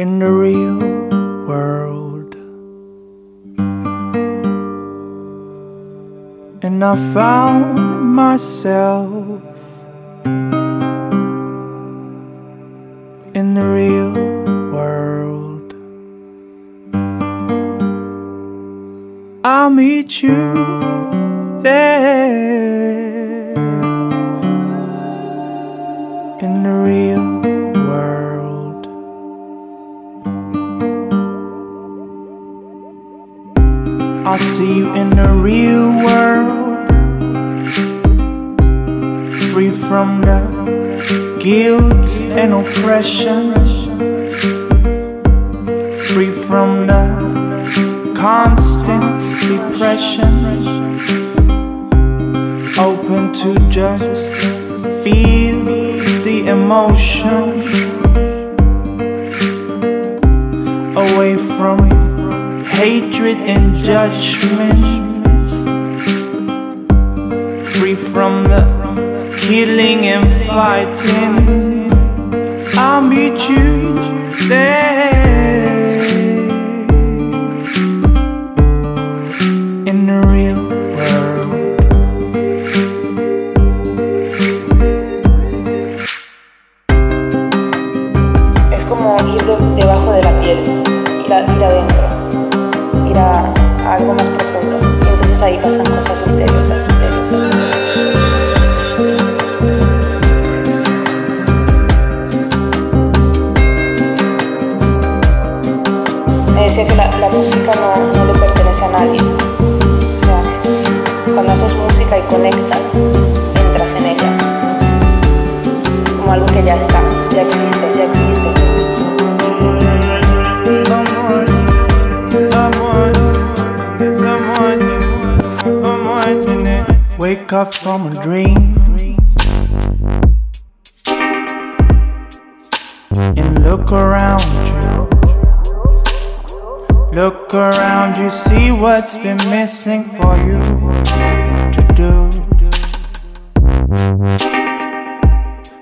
in the real world. And I found myself in the real world. I'll meet you there in the real world. I'll see you in the real world, free from the guilt and oppression, free from the constant depression, open to just feel the emotion, away from hatred and judgment, free from the killing and fighting. I'll meet you there in the real world. Es como ir debajo de la piel, ir adentro, ir a algo más profundo. Y entonces ahí pasan cosas misteriosas. Me decía que la música no le pertenece a nadie. O sea, cuando haces música y conectas, entras en ella. Como algo que ya está, ya existe, ya existe. Wake up from a dream and look around you. Look around you, see what's been missing for you to do,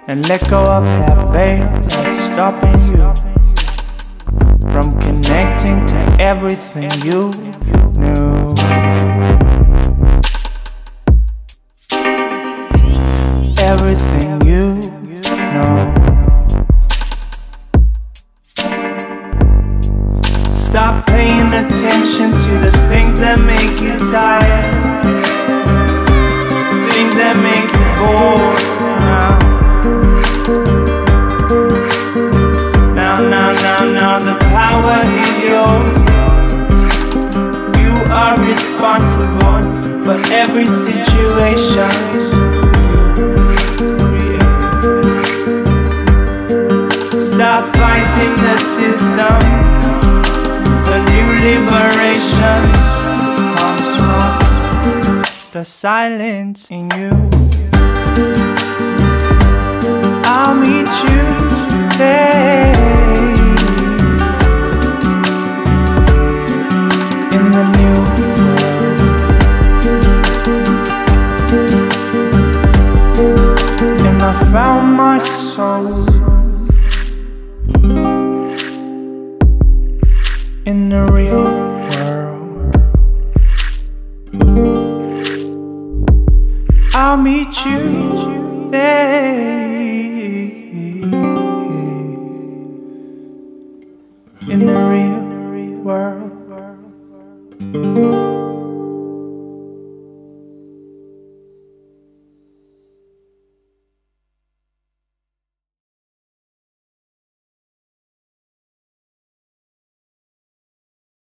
and let go of that veil that's stopping you from connecting to everything you knew. Everything you know. Stop paying attention to the things that make you tired, things that make you bored. Now the power is yours. You are responsible for every situation. Stop fighting the system. The new liberation comes from the silence in you. I'll meet you there in the new world. And I found my soul in the real world. I'll meet you there.